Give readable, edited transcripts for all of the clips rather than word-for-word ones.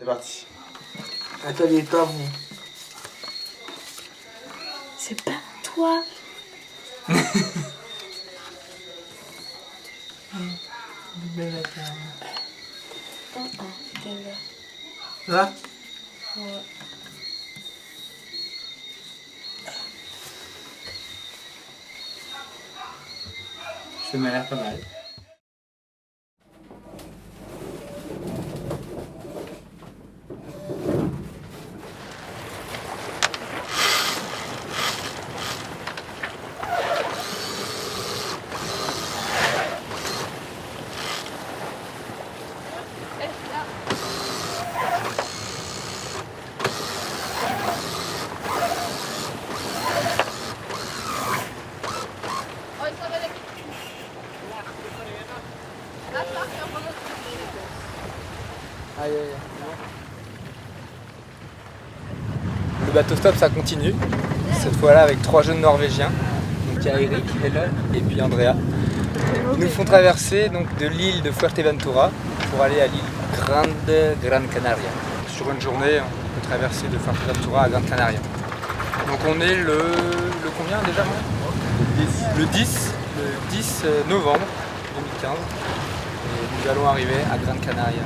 C'est parti. Attendez pas vous. C'est pas toi. Là? Ouais. Ça m'a l'air pas mal. Aïe, aïe, aïe. Le bateau stop, ça continue. Cette fois-là avec 3 jeunes Norvégiens. Donc il y a Eric, Helen et puis Andrea. Ils nous font traverser donc, de l'île de Fuerteventura pour aller à l'île Gran Canaria. Sur une journée, on peut traverser de Fuerteventura à Gran Canaria. Donc on est le combien déjà moi le 10 novembre 2015. Et nous allons arriver à Gran Canaria.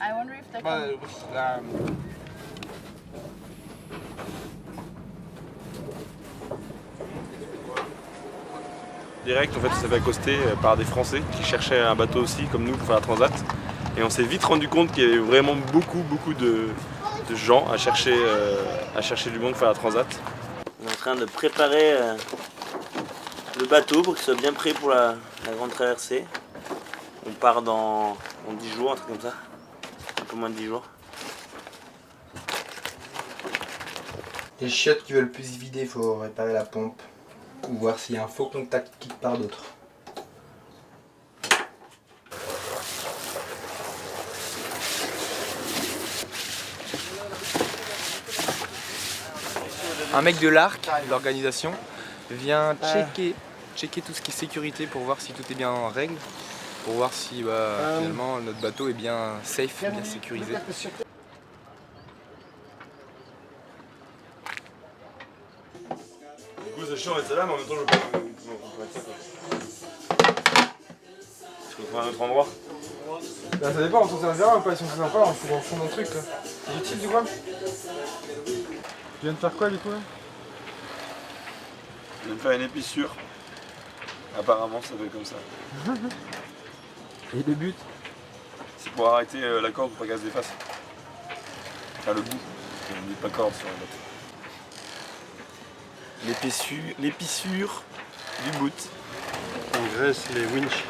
I wonder if they can... Direct, en fait, on s'est fait accoster par des Français qui cherchaient un bateau aussi, comme nous, pour faire la transat. Et on s'est vite rendu compte qu'il y avait vraiment beaucoup de gens à chercher du monde pour faire la transat. On est en train de préparer le bateau pour qu'il soit bien prêt pour la grande traversée. On part dans 10 jours, un truc comme ça. Un peu moins de 10 jours. Les chiottes qui veulent plus se vider, il faut réparer la pompe ou voir s'il y a un faux contact quelque part d'autre. Un mec de l'ARC, de l'organisation, vient checker tout ce qui est sécurité pour voir si tout est bien en règle, pour voir si finalement notre bateau est bien safe, bien sécurisé. Du coup, c'est chiant d'être là, mais en même temps, je veux pas mettre ça, quoi. Je peux trouver un autre endroit. Bah, ça dépend, on s'en servira ou pas, si on s'en sert pas, on fout dans le fond d'un truc là. C'est utile du coup. Tu viens de faire quoi du coup là? Je viens de faire une épissure. Apparemment, ça fait comme ça. Et le but? C'est pour arrêter la corde pour pas qu'elle se défasse. Enfin, le bout. On dit pas corde sur le bateau. L'épissure du bout. On graisse les winches.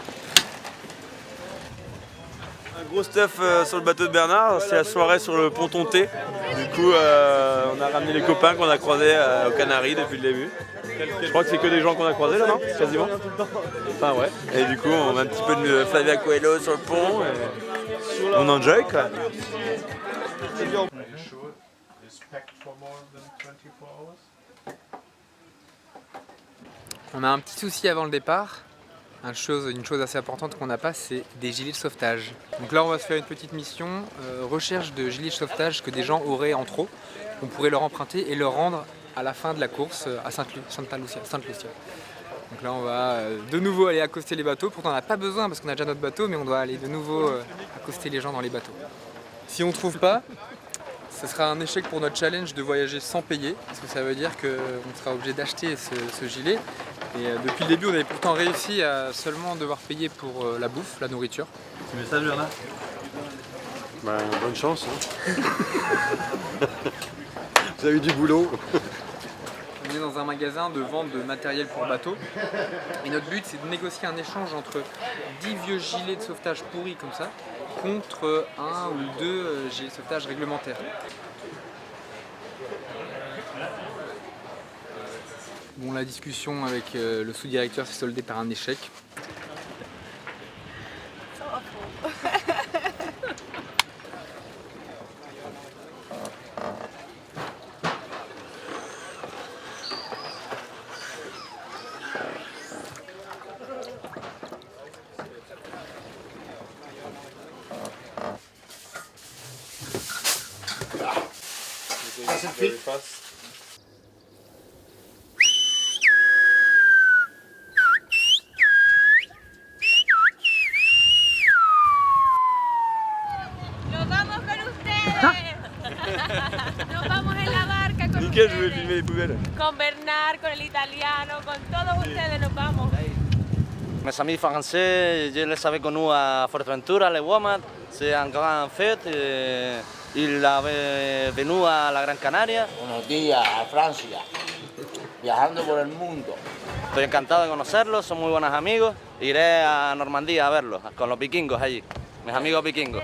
Un gros stuff sur le bateau de Bernard, c'est la soirée sur le ponton T. Du coup, on a ramené les copains qu'on a croisés aux Canaries depuis le début. Je crois que c'est que des gens qu'on a croisés là, non? Quasiment. Enfin ouais. Et du coup, on a un petit peu de Flavia Coelho sur le pont. Et on enjoy quoi. On a un petit souci avant le départ. Une chose assez importante qu'on n'a pas, c'est des gilets de sauvetage. Donc là on va se faire une petite mission, recherche de gilets de sauvetage que des gens auraient en trop. On pourrait leur emprunter et leur rendre à la fin de la course à Sainte-Lucia. Donc là on va de nouveau aller accoster les bateaux. Pourtant on n'a pas besoin parce qu'on a déjà notre bateau, mais on doit aller de nouveau accoster les gens dans les bateaux. Si on ne trouve pas, ce sera un échec pour notre challenge de voyager sans payer, parce que ça veut dire qu'on sera obligé d'acheter ce gilet. Et depuis le début, on avait pourtant réussi à seulement devoir payer pour la bouffe, la nourriture. Tu mets ça, Bernard? Bah, bonne chance. Hein. Vous avez eu du boulot. On est dans un magasin de vente de matériel pour bateau. Et notre but, c'est de négocier un échange entre 10 vieux gilets de sauvetage pourris comme ça, contre 1 ou 2 gilets de sauvetage réglementaires. Bon, la discussion avec le sous-directeur s'est soldée par un échec. very fast. ¡Nos vamos con ustedes! ¡Nos vamos en la barca con Nickel, je vais ustedes! filmer les poubelles. Con Bernard, con el italiano, con todos ustedes nos vamos. Mes amis français, je les avais connus à Fuerteventura, les WOMAD. C'est un grand fête. Il avait venu à la Gran Canaria. Unos días a Francia, viajando por el mundo. Estoy encantado de conocerlos, son muy buenos amigos. Iré a Normandía a verlos, con los vikingos allí, mis amigos vikingos.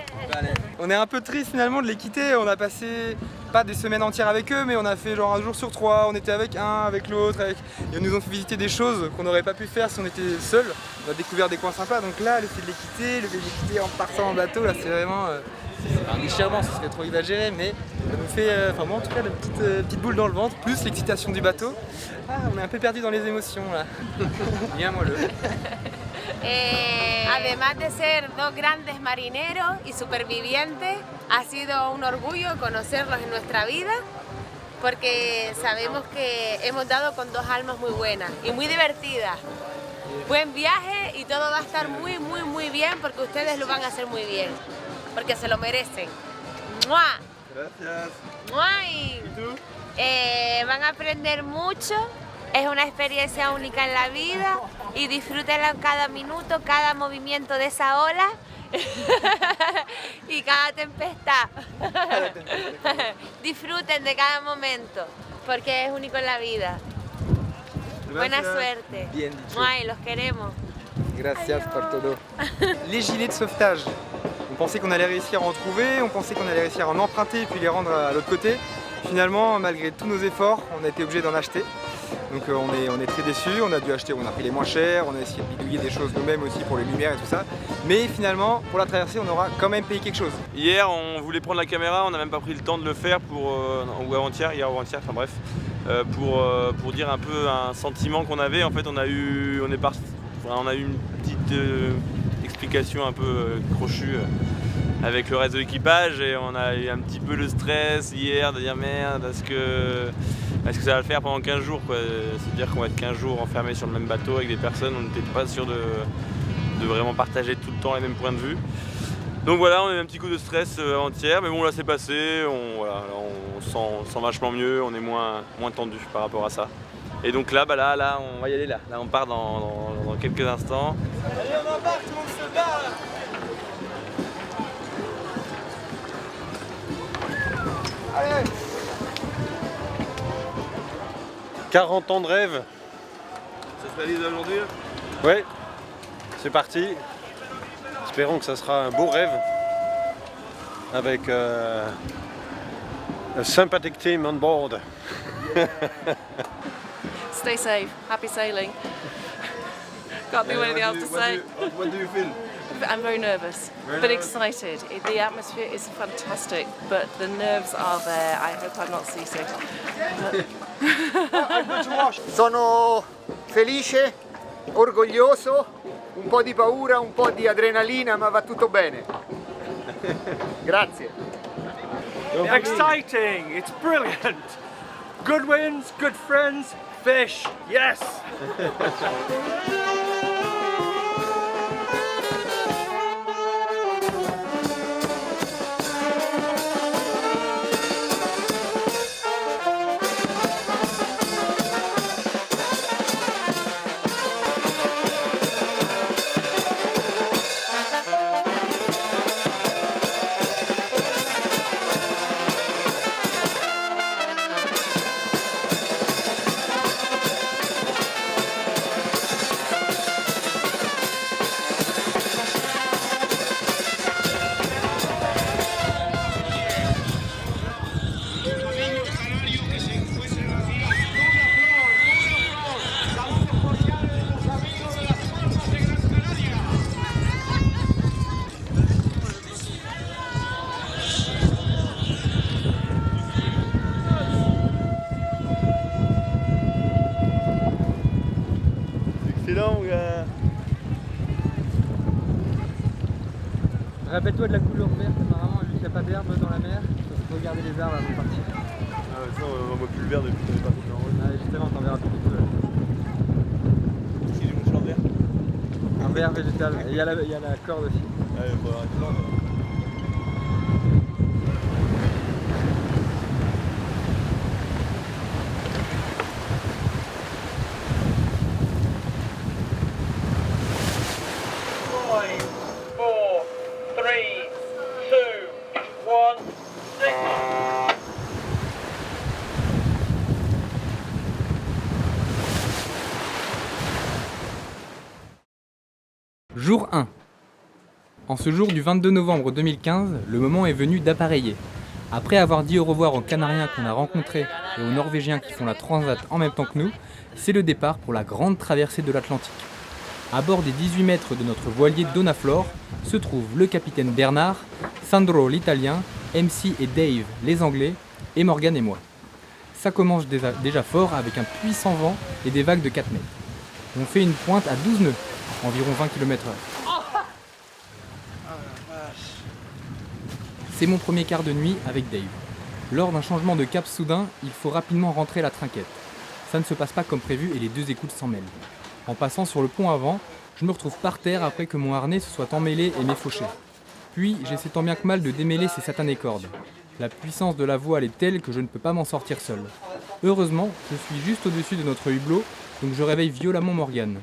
On est un peu triste finalement de les quitter, on a passé pas des semaines entières avec eux, mais on a fait genre un jour sur 3, on était avec un, avec l'autre, ils nous ont fait visiter des choses qu'on n'aurait pas pu faire si on était seuls. On a découvert des coins sympas, donc là le fait de les quitter en partant en bateau, là c'est vraiment un déchirement, ce serait trop exagéré, mais ça nous fait, enfin moi en tout cas, une petite boule dans le ventre, plus l'excitation du bateau. Ah, on est un peu perdu dans les émotions là. Bien moelleux. Además de ser dos grandes marineros y supervivientes, ha sido un orgullo conocerlos en nuestra vida porque sabemos que hemos dado con dos almas muy buenas y muy divertidas. Buen viaje y todo va a estar muy, muy, muy bien porque ustedes lo van a hacer muy bien, porque se lo merecen. ¡Mua! Gracias. ¡Mua! Y, van a aprender mucho. Es una experiencia única en la vida y disfrútenla cada minuto, cada movimiento de esa ola y cada tempestad. Disfruten de cada momento porque es único en la vida. Buena suerte. Bien dicho. Ay, los queremos. Gracias por todo. Les gilets de sauvetage. On pensait qu'on allait réussir à en trouver, on pensait qu'on allait réussir à en emprunter et puis les rendre à l'autre côté. Finalement, malgré tous nos efforts, on a été obligé d'en acheter. Donc on est très déçus, on a dû acheter, on a pris les moins chers, on a essayé de bidouiller des choses nous-mêmes aussi pour les lumières et tout ça. Mais finalement, pour la traversée, on aura quand même payé quelque chose. Hier, on voulait prendre la caméra, on n'a même pas pris le temps de le faire ou avant-hier, hier ou avant-hier, enfin bref, pour dire un peu un sentiment qu'on avait. En fait, on a eu une petite explication un peu crochue avec le reste de l'équipage et on a eu un petit peu le stress hier de dire merde, est-ce que ça va le faire pendant 15 jours quoi. C'est-à-dire qu'on va être 15 jours enfermés sur le même bateau avec des personnes, on n'était pas sûr de vraiment partager tout le temps les mêmes points de vue. Donc voilà, on a eu un petit coup de stress avant-hier, mais bon là c'est passé, on se sent vachement mieux, on est moins tendu par rapport à ça. Et donc là, là on va y aller là on part dans quelques instants. Allez, on embarque, tout le monde se barre. 40 ans de rêve. Ça se réalise aujourd'hui là ? Ouais, c'est parti. Espérons que ça sera un beau rêve avec a sympathetic team on board. Stay safe. Happy sailing. Can't think of anything else to say. What do you feel? I'm very nervous, but excited. The atmosphere is fantastic, but the nerves are there. I hope I'm not seasick. Sono felice, orgoglioso, un po' di paura, un po' di adrenalina, ma va tutto bene. Grazie. Exciting! It's brilliant! Good winds, good friends, fish, yes! Excellent mon gars. Rappelle-toi de la couleur verte, apparemment, vu qu'il n'y a pas d'herbe dans la mer, ça se sauvegarder les arbres avant de partir. Ah ouais, ça on voit plus le vert depuis qu'on est parti de l'envol. Ouais, justement, t'en verras plus du tout. Qu'est-ce qu'il y a du mouche en vert? Un verre végétal. Et il y a la corde aussi. Ouais, il faut arrêter là. Jour 1. En ce jour du 22 novembre 2015, le moment est venu d'appareiller. Après avoir dit au revoir aux Canariens qu'on a rencontrés et aux Norvégiens qui font la transat en même temps que nous, c'est le départ pour la grande traversée de l'Atlantique. À bord des 18 mètres de notre voilier Donaflor se trouvent le capitaine Bernard, Sandro l'Italien, MC et Dave les Anglais, et Morgan et moi. Ça commence déjà fort avec un puissant vent et des vagues de 4 mètres. On fait une pointe à 12 nœuds, environ 20 km/h. C'est mon premier quart de nuit avec Dave. Lors d'un changement de cap soudain, il faut rapidement rentrer la trinquette. Ça ne se passe pas comme prévu et les deux écoutes s'en mêlent. En passant sur le pont avant, je me retrouve par terre après que mon harnais se soit emmêlé et m'ait fauché. Puis j'essaie tant bien que mal de démêler ces satanées cordes. La puissance de la voile est telle que je ne peux pas m'en sortir seul. Heureusement, je suis juste au-dessus de notre hublot, donc je réveille violemment Morgan.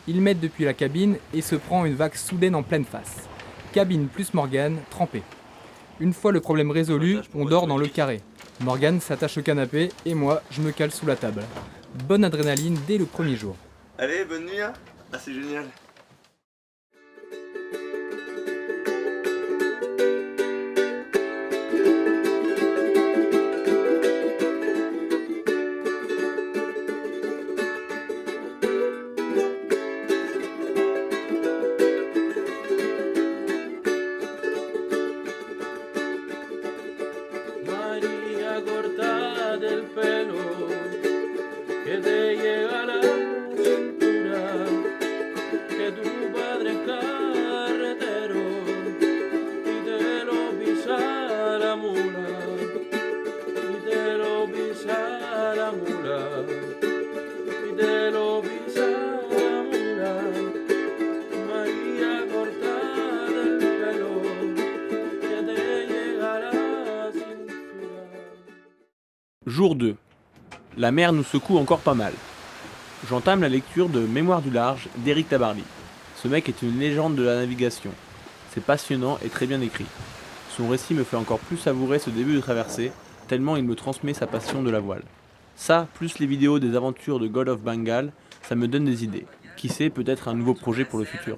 Il m'aide depuis la cabine et se prend une vague soudaine en pleine face. Cabine plus Morgan, trempé. Une fois le problème résolu, on dort dans le carré. Morgan s'attache au canapé et moi, je me cale sous la table. Bonne adrénaline dès le premier jour. Allez, bonne nuit hein. Ah c'est génial. Jour 2. La mer nous secoue encore pas mal. J'entame la lecture de Mémoire du large d'Éric Tabarly. Ce mec est une légende de la navigation. C'est passionnant et très bien écrit. Son récit me fait encore plus savourer ce début de traversée, tellement il me transmet sa passion de la voile. Ça, plus les vidéos des aventures de God of Bengal, ça me donne des idées. Qui sait, peut-être un nouveau projet pour le futur.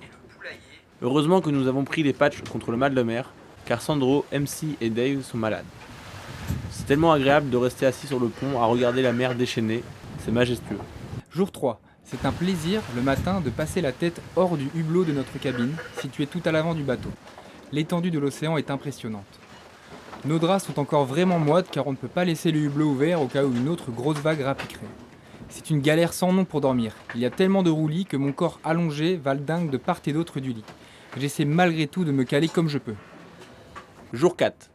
Heureusement que nous avons pris les patchs contre le mal de mer, car Sandro, MC et Dave sont malades. C'est tellement agréable de rester assis sur le pont à regarder la mer déchaînée, c'est majestueux. Jour 3. C'est un plaisir le matin de passer la tête hors du hublot de notre cabine, situé tout à l'avant du bateau. L'étendue de l'océan est impressionnante. Nos draps sont encore vraiment moites car on ne peut pas laisser le hublot ouvert au cas où une autre grosse vague rappiquerait. C'est une galère sans nom pour dormir. Il y a tellement de roulis que mon corps allongé valdingue de part et d'autre du lit. J'essaie malgré tout de me caler comme je peux. Jour 4.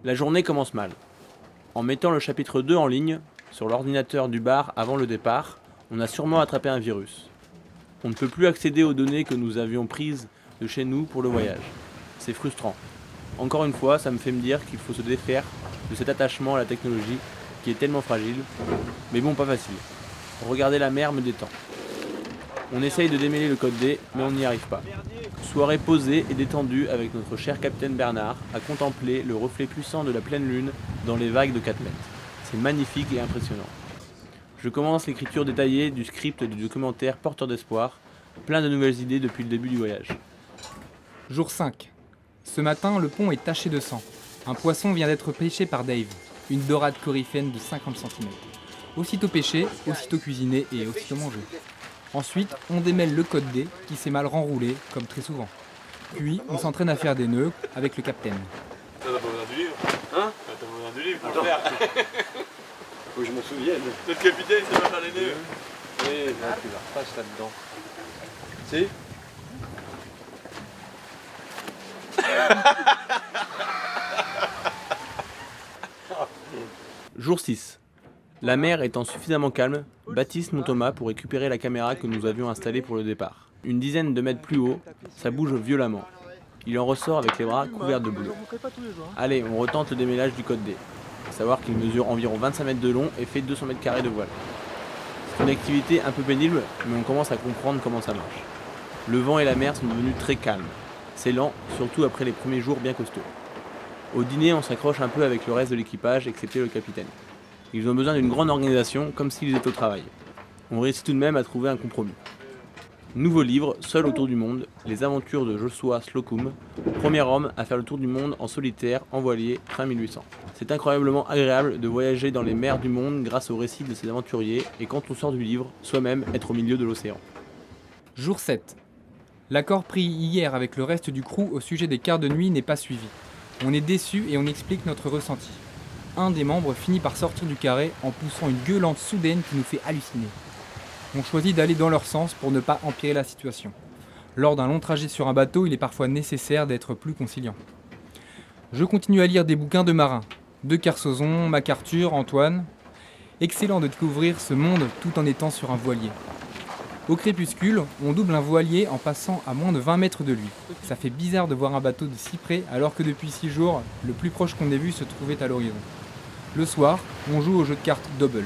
La journée commence mal. En mettant le chapitre 2 en ligne, sur l'ordinateur du bar avant le départ, on a sûrement attrapé un virus. On ne peut plus accéder aux données que nous avions prises de chez nous pour le voyage. C'est frustrant. Encore une fois, ça me fait me dire qu'il faut se défaire de cet attachement à la technologie qui est tellement fragile, mais bon, pas facile. Regarder la mer me détend. On essaye de démêler le code D, mais on n'y arrive pas. Soirée posée et détendue avec notre cher capitaine Bernard à contempler le reflet puissant de la pleine lune dans les vagues de 4 mètres. C'est magnifique et impressionnant. Je commence l'écriture détaillée du script et du documentaire porteur d'espoir, plein de nouvelles idées depuis le début du voyage. Jour 5. Ce matin, le pont est taché de sang. Un poisson vient d'être pêché par Dave, une dorade coryphène de 50 cm. Aussitôt pêché, aussitôt cuisiné et aussitôt mangé. Ensuite, on démêle le code D qui s'est mal renroulé, comme très souvent. Puis, on s'entraîne à faire des nœuds avec le capitaine. T'as pas besoin du livre hein? T'as pas besoin du livre pour le faire. Faut que je m'en souvienne. Notre capitaine, il sait pas faire les nœuds. Oui, là, tu la repasses là-dedans. Si? Jour 6. La mer étant suffisamment calme, Baptiste monte au mât pour récupérer la caméra que nous avions installée pour le départ. Une dizaine de mètres plus haut, ça bouge violemment. Il en ressort avec les bras couverts de bleu. Allez, on retente le démêlage du code D. À savoir qu'il mesure environ 25 mètres de long et fait 200 mètres carrés de voile. C'est une activité un peu pénible, mais on commence à comprendre comment ça marche. Le vent et la mer sont devenus très calmes. C'est lent, surtout après les premiers jours bien costauds. Au dîner, on s'accroche un peu avec le reste de l'équipage, excepté le capitaine. Ils ont besoin d'une grande organisation, comme s'ils étaient au travail. On réussit tout de même à trouver un compromis. Nouveau livre, Seul autour du monde, les aventures de Joshua Slocum, premier homme à faire le tour du monde en solitaire, en voilier, fin 1800. C'est incroyablement agréable de voyager dans les mers du monde grâce aux récits de ces aventuriers et quand on sort du livre, soi-même être au milieu de l'océan. Jour 7. L'accord pris hier avec le reste du crew au sujet des quarts de nuit n'est pas suivi. On est déçu et on explique notre ressenti. Un des membres finit par sortir du carré en poussant une gueulante soudaine qui nous fait halluciner. On choisit d'aller dans leur sens pour ne pas empirer la situation. Lors d'un long trajet sur un bateau, il est parfois nécessaire d'être plus conciliant. Je continue à lire des bouquins de marins, de Carsozon, MacArthur, Antoine. Excellent de découvrir ce monde tout en étant sur un voilier. Au crépuscule, on double un voilier en passant à moins de 20 mètres de lui. Ça fait bizarre de voir un bateau de si près alors que depuis 6 jours, le plus proche qu'on ait vu se trouvait à l'horizon. Le soir, on joue au jeu de cartes Double.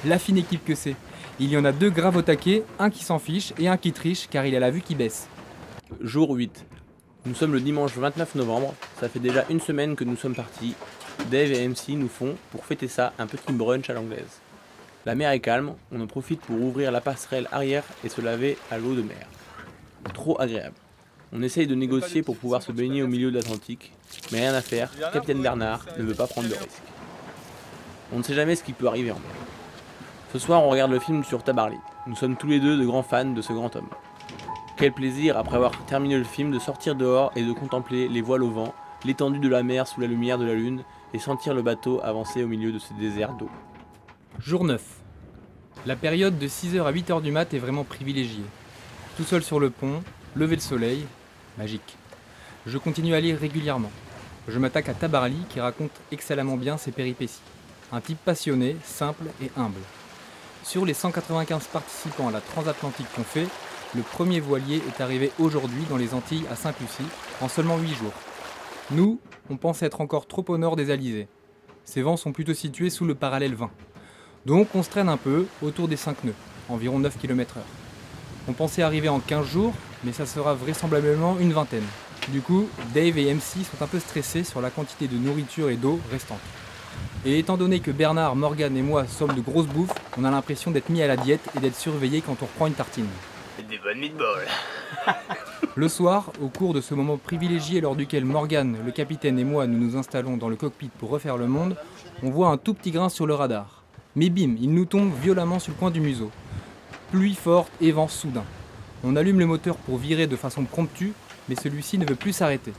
La fine équipe que c'est. Il y en a 2 graves au taquet, un qui s'en fiche et un qui triche car il a la vue qui baisse. Jour 8. Nous sommes le dimanche 29 novembre, ça fait déjà une semaine que nous sommes partis. Dave et MC nous font, pour fêter ça, un petit brunch à l'anglaise. La mer est calme, on en profite pour ouvrir la passerelle arrière et se laver à l'eau de mer. Trop agréable. On essaye de négocier pour pouvoir se baigner au milieu de l'Atlantique, mais rien à faire, Capitaine Bernard ne veut pas prendre de risque. On ne sait jamais ce qui peut arriver en mer. Ce soir, on regarde le film sur Tabarly. Nous sommes tous les deux de grands fans de ce grand homme. Quel plaisir, après avoir terminé le film, de sortir dehors et de contempler les voiles au vent, l'étendue de la mer sous la lumière de la lune et sentir le bateau avancer au milieu de ce désert d'eau. Jour 9. La période de 6h à 8h du mat est vraiment privilégiée. Tout seul sur le pont, lever le soleil, magique. Je continue à lire régulièrement. Je m'attaque à Tabarly qui raconte excellemment bien ses péripéties. Un type passionné, simple et humble. Sur les 195 participants à la transatlantique qu'on fait, le premier voilier est arrivé aujourd'hui dans les Antilles à Sainte-Lucie en seulement 8 jours. Nous, on pense être encore trop au nord des Alizés. Ces vents sont plutôt situés sous le parallèle 20. Donc on se traîne un peu autour des 5 nœuds, environ 9 km/h. On pensait arriver en 15 jours, mais ça sera vraisemblablement une vingtaine. Du coup, Dave et MC sont un peu stressés sur la quantité de nourriture et d'eau restante. Et étant donné que Bernard, Morgane et moi sommes de grosses bouffes, on a l'impression d'être mis à la diète et d'être surveillés quand on reprend une tartine. Des bonnes meatballs. Le soir, au cours de ce moment privilégié lors duquel Morgane, le capitaine et moi nous nous installons dans le cockpit pour refaire le monde, on voit un tout petit grain sur le radar. Mais bim, il nous tombe violemment sur le coin du museau. Pluie forte et vent soudain. On allume le moteur pour virer de façon promptue, mais celui-ci ne veut plus s'arrêter.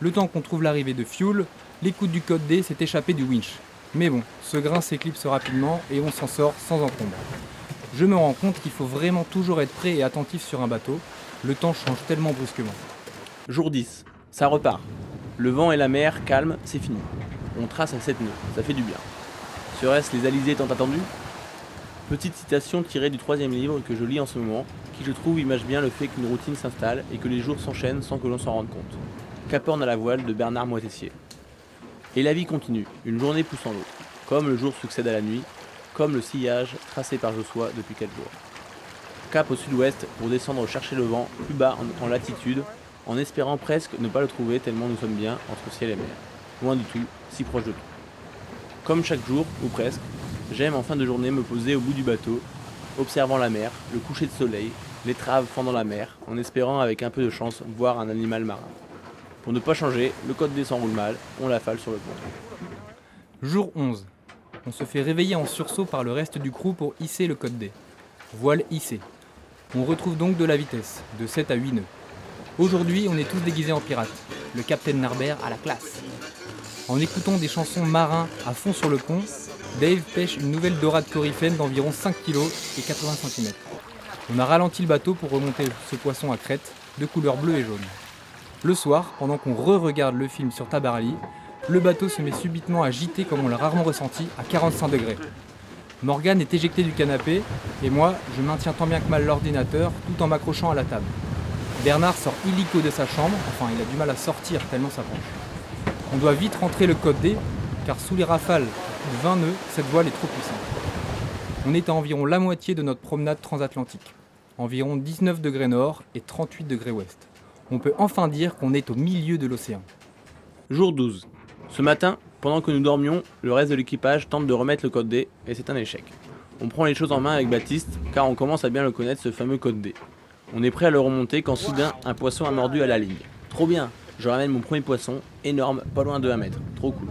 Le temps qu'on trouve l'arrivée de fuel, l'écoute du code D s'est échappée du winch. Mais bon, ce grain s'éclipse rapidement et on s'en sort sans encombre. Je me rends compte qu'il faut vraiment toujours être prêt et attentif sur un bateau. Le temps change tellement brusquement. Jour 10. Ça repart. Le vent et la mer calme, c'est fini. On trace à 7 nœuds, ça fait du bien. Serait-ce les alizés tant attendus ? Petite citation tirée du 3e livre que je lis en ce moment, qui je trouve image bien le fait qu'une routine s'installe et que les jours s'enchaînent sans que l'on s'en rende compte. Caporne à la voile de Bernard Moitessier. Et la vie continue, une journée poussant l'autre, comme le jour succède à la nuit, comme le sillage tracé par Joshua depuis 4 jours. Cap au sud-ouest pour descendre chercher le vent plus bas en latitude, en espérant presque ne pas le trouver tellement nous sommes bien entre ciel et mer. Loin du tout, si proche de tout. Comme chaque jour, ou presque, j'aime en fin de journée me poser au bout du bateau, observant la mer, le coucher de soleil, l'étrave fendant la mer, en espérant avec un peu de chance voir un animal marin. Pour ne pas changer, le code D s'enroule mal, on l'affale sur le pont. Jour 11. On se fait réveiller en sursaut par le reste du crew pour hisser le code D. Voile hissée. On retrouve donc de la vitesse, de 7 à 8 nœuds. Aujourd'hui, on est tous déguisés en pirates. Le Capitaine Narbert à la classe. En écoutant des chansons marins à fond sur le pont, Dave pêche une nouvelle dorade coryphène d'environ 5 kg et 80 cm. On a ralenti le bateau pour remonter ce poisson à crête, de couleur bleue et jaune. Le soir, pendant qu'on re-regarde le film sur Tabarly, le bateau se met subitement à gîter comme on l'a rarement ressenti, à 45 degrés. Morgane est éjectée du canapé et moi, je maintiens tant bien que mal l'ordinateur tout en m'accrochant à la table. Bernard sort illico de sa chambre, enfin il a du mal à sortir tellement ça penche. On doit vite rentrer le code D, car sous les rafales de 20 nœuds, cette voile est trop puissante. On est à environ la moitié de notre promenade transatlantique, environ 19 degrés nord et 38 degrés ouest. On peut enfin dire qu'on est au milieu de l'océan. Jour 12. Ce matin, pendant que nous dormions, le reste de l'équipage tente de remettre le code D et c'est un échec. On prend les choses en main avec Baptiste car on commence à bien le connaître, ce fameux code D. On est prêt à le remonter quand soudain un poisson a mordu à la ligne. Trop bien, je ramène mon premier poisson, énorme, pas loin de 1 mètre, trop cool.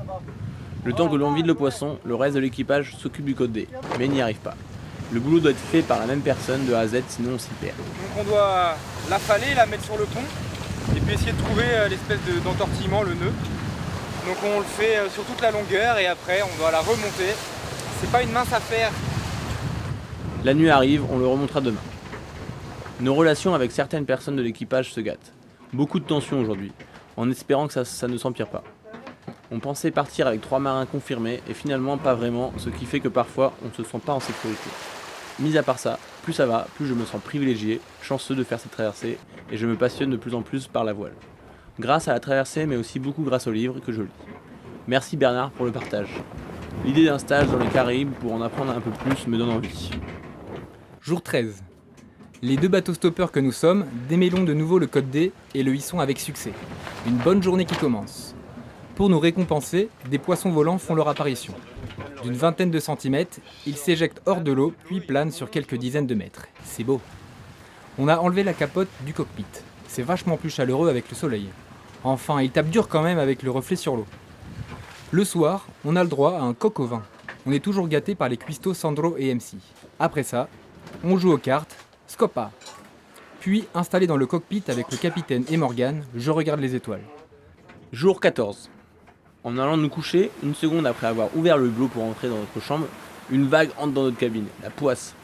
Le temps que l'on vide le poisson, le reste de l'équipage s'occupe du code D, mais n'y arrive pas. Le boulot doit être fait par la même personne de A à Z, sinon on s'y perd. Donc on doit l'affaler, la mettre sur le pont, et puis essayer de trouver l'espèce d'entortillement, le nœud. Donc on le fait sur toute la longueur et après on doit la remonter. C'est pas une mince affaire. La nuit arrive, on le remontera demain. Nos relations avec certaines personnes de l'équipage se gâtent. Beaucoup de tensions aujourd'hui, en espérant que ça ne s'empire pas. On pensait partir avec 3 marins confirmés et finalement pas vraiment, ce qui fait que parfois on ne se sent pas en sécurité. Mis à part ça, plus ça va, plus je me sens privilégié, chanceux de faire cette traversée et je me passionne de plus en plus par la voile. Grâce à la traversée mais aussi beaucoup grâce aux livres que je lis. Merci Bernard pour le partage. L'idée d'un stage dans les Caraïbes pour en apprendre un peu plus me donne envie. Jour 13. Les 2 bateaux stoppeurs que nous sommes démêlons de nouveau le code D et le hissons avec succès. Une bonne journée qui commence. Pour nous récompenser, des poissons volants font leur apparition. D'une vingtaine de centimètres, ils s'éjectent hors de l'eau puis planent sur quelques dizaines de mètres. C'est beau. On a enlevé la capote du cockpit. C'est vachement plus chaleureux avec le soleil. Enfin, il tape dur quand même avec le reflet sur l'eau. Le soir, on a le droit à un coq au vin. On est toujours gâté par les cuistots Sandro et MC. Après ça, on joue aux cartes, Scopa. Puis, installé dans le cockpit avec le capitaine et Morgane, je regarde les étoiles. Jour 14. En allant nous coucher, une seconde après avoir ouvert le hublot pour entrer dans notre chambre, une vague entre dans notre cabine, la poisse.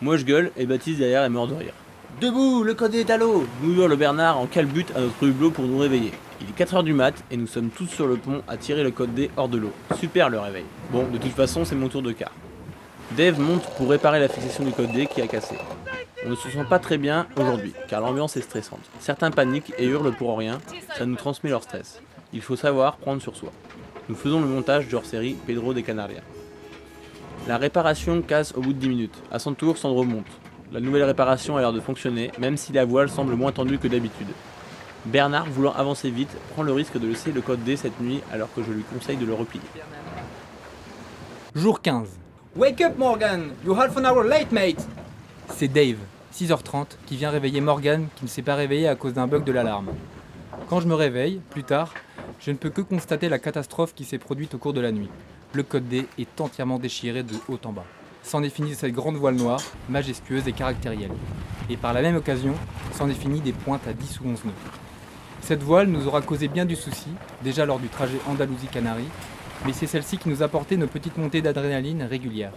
Moi je gueule et Baptiste derrière est mort de rire. Debout, le code est à l'eau, nous hurle Bernard en calbute à notre hublot pour nous réveiller. Il est 4h du mat et nous sommes tous sur le pont à tirer le code D hors de l'eau. Super le réveil. Bon, de toute façon c'est mon tour de quart. Dave monte pour réparer la fixation du code D qui a cassé. On ne se sent pas très bien aujourd'hui, car l'ambiance est stressante. Certains paniquent et hurlent pour rien, ça nous transmet leur stress. Il faut savoir prendre sur soi. Nous faisons le montage du hors-série Pedro de Canaria. La réparation casse au bout de 10 minutes. À son tour, Sandro monte. La nouvelle réparation a l'air de fonctionner, même si la voile semble moins tendue que d'habitude. Bernard, voulant avancer vite, prend le risque de laisser le code D cette nuit alors que je lui conseille de le replier. Jour 15. Wake up Morgan, you're half an hour late mate. C'est Dave, 6h30, qui vient réveiller Morgane qui ne s'est pas réveillée à cause d'un bug de l'alarme. Quand je me réveille, plus tard, je ne peux que constater la catastrophe qui s'est produite au cours de la nuit. Le code D est entièrement déchiré de haut en bas. S'en est fini cette grande voile noire, majestueuse et caractérielle. Et par la même occasion, s'en est fini des pointes à 10 ou 11 nœuds. Cette voile nous aura causé bien du souci, déjà lors du trajet Andalousie-Canaries, mais c'est celle-ci qui nous apportait nos petites montées d'adrénaline régulières.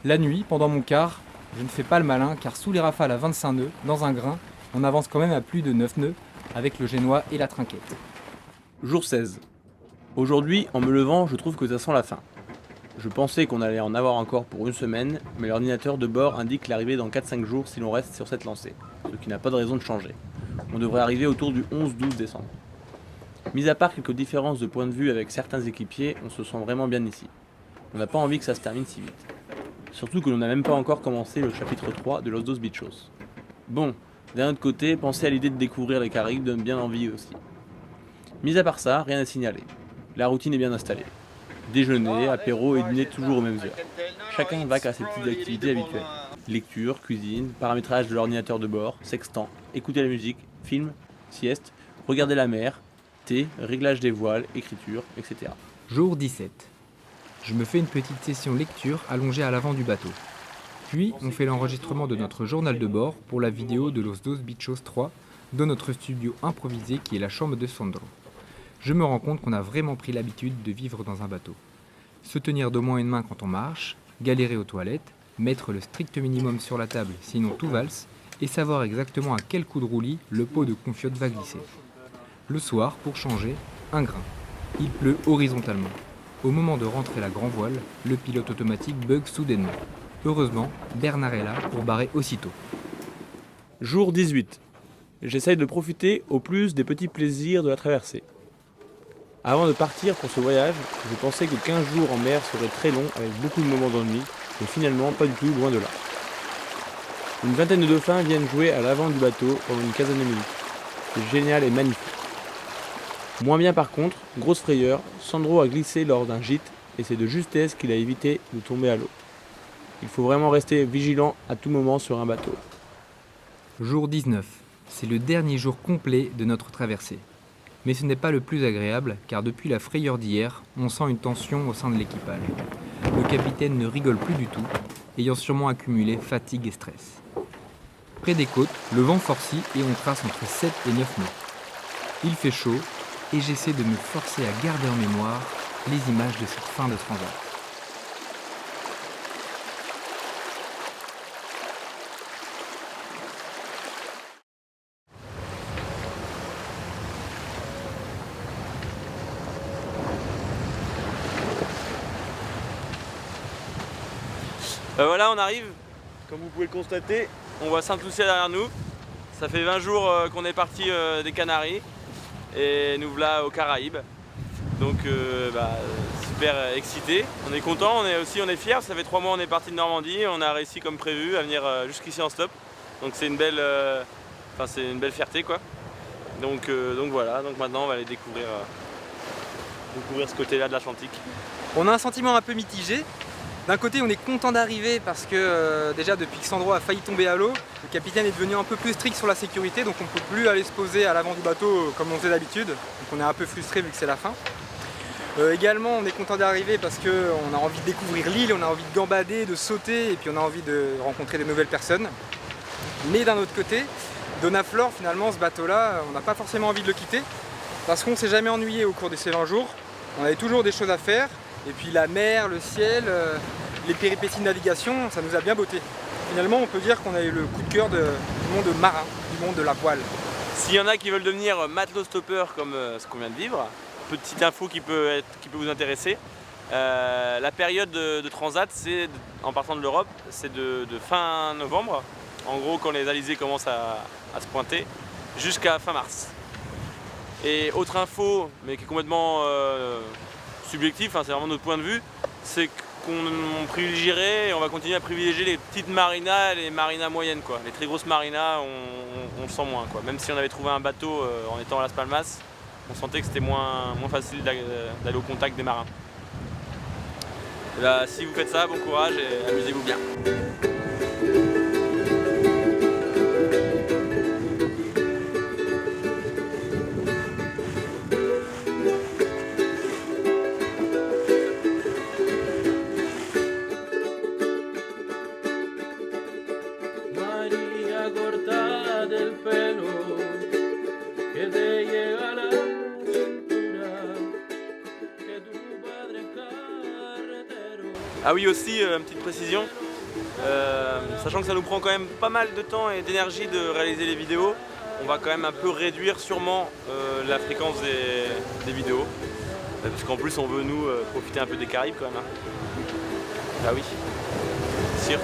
La nuit, pendant mon quart, je ne fais pas le malin car sous les rafales à 25 nœuds, dans un grain, on avance quand même à plus de 9 nœuds avec le génois et la trinquette. Jour 16. Aujourd'hui, en me levant, je trouve que ça sent la fin. Je pensais qu'on allait en avoir encore pour une semaine, mais l'ordinateur de bord indique l'arrivée dans 4-5 jours si l'on reste sur cette lancée, ce qui n'a pas de raison de changer. On devrait arriver autour du 11-12 décembre. Mis à part quelques différences de point de vue avec certains équipiers, on se sent vraiment bien ici. On n'a pas envie que ça se termine si vite. Surtout que l'on n'a même pas encore commencé le chapitre 3 de Los Dos Bichos. Bon, d'un autre côté, penser à l'idée de découvrir les Caraïbes donne bien envie aussi. Mis à part ça, rien à signaler. La routine est bien installée. Déjeuner, apéro et dîner toujours aux mêmes heures. Chacun va à ses petites activités habituelles. Lecture, cuisine, paramétrage de l'ordinateur de bord, sextant, écouter la musique, film, sieste, regarder la mer, thé, réglage des voiles, écriture, etc. Jour 17. Je me fais une petite session lecture allongée à l'avant du bateau. Puis, on fait l'enregistrement de notre journal de bord pour la vidéo de Los Dos Bichos 3 dans notre studio improvisé qui est la chambre de Sandro. Je me rends compte qu'on a vraiment pris l'habitude de vivre dans un bateau. Se tenir d'au moins une main quand on marche, galérer aux toilettes, mettre le strict minimum sur la table sinon tout valse, et savoir exactement à quel coup de roulis le pot de confiote va glisser. Le soir, pour changer, un grain. Il pleut horizontalement. Au moment de rentrer la grand voile, le pilote automatique bug soudainement. Heureusement, Bernard est là pour barrer aussitôt. Jour 18. J'essaye de profiter au plus des petits plaisirs de la traversée. Avant de partir pour ce voyage, je pensais que 15 jours en mer seraient très longs avec beaucoup de moments d'ennui, mais finalement pas du tout, loin de là. Une vingtaine de dauphins viennent jouer à l'avant du bateau pendant une quinzaine de minutes. C'est génial et magnifique. Moins bien par contre, grosse frayeur, Sandro a glissé lors d'un gîte et c'est de justesse qu'il a évité de tomber à l'eau. Il faut vraiment rester vigilant à tout moment sur un bateau. Jour 19. C'est le dernier jour complet de notre traversée. Mais ce n'est pas le plus agréable, car depuis la frayeur d'hier, on sent une tension au sein de l'équipage. Le capitaine ne rigole plus du tout, ayant sûrement accumulé fatigue et stress. Près des côtes, le vent forcit et on trace entre 7 et 9 nœuds. Il fait chaud et j'essaie de me forcer à garder en mémoire les images de cette fin de transat. Voilà, on arrive. Comme vous pouvez le constater, on voit Sainte-Lucia derrière nous. Ça fait 20 jours qu'on est parti des Canaries et nous voilà aux Caraïbes. Donc super excités. On est contents, on est fiers. Ça fait 3 mois on est parti de Normandie. On a réussi comme prévu à venir jusqu'ici en stop. Donc c'est une belle fierté quoi. Donc voilà, donc maintenant on va aller découvrir ce côté-là de l'Atlantique. On a un sentiment un peu mitigé. D'un côté, on est content d'arriver parce que déjà depuis que Sandro a failli tomber à l'eau, le capitaine est devenu un peu plus strict sur la sécurité, donc on ne peut plus aller se poser à l'avant du bateau comme on faisait d'habitude. Donc on est un peu frustré vu que c'est la fin. Également, on est content d'arriver parce qu'on a envie de découvrir l'île, on a envie de gambader, de sauter et puis on a envie de rencontrer de nouvelles personnes. Mais d'un autre côté, Donnaflor, finalement, ce bateau-là, on n'a pas forcément envie de le quitter parce qu'on ne s'est jamais ennuyé au cours de ces 20 jours. On avait toujours des choses à faire. Et puis la mer, le ciel, les péripéties de navigation, ça nous a bien botté. Finalement, on peut dire qu'on a eu le coup de cœur du monde marin, du monde de la voile. S'il y en a qui veulent devenir matelot stopper comme ce qu'on vient de vivre, petite info qui peut vous intéresser. La période de transat, en partant de l'Europe, c'est de fin novembre, en gros quand les alizés commencent à se pointer, jusqu'à fin mars. Et autre info, mais qui est complètement subjectif, c'est vraiment notre point de vue, c'est qu'on privilégierait et on va continuer à privilégier les petites marinas et les marinas moyennes quoi. Les très grosses marinas, on le sent moins quoi. Même si on avait trouvé un bateau en étant à Las Palmas, on sentait que c'était moins facile d'aller au contact des marins. Et si vous faites ça, bon courage et amusez-vous bien. Ah oui aussi, petite précision, sachant que ça nous prend quand même pas mal de temps et d'énergie de réaliser les vidéos, on va quand même un peu réduire sûrement la fréquence des vidéos, parce qu'en plus on veut nous profiter un peu des Caraïbes quand même. Ah oui, sûr.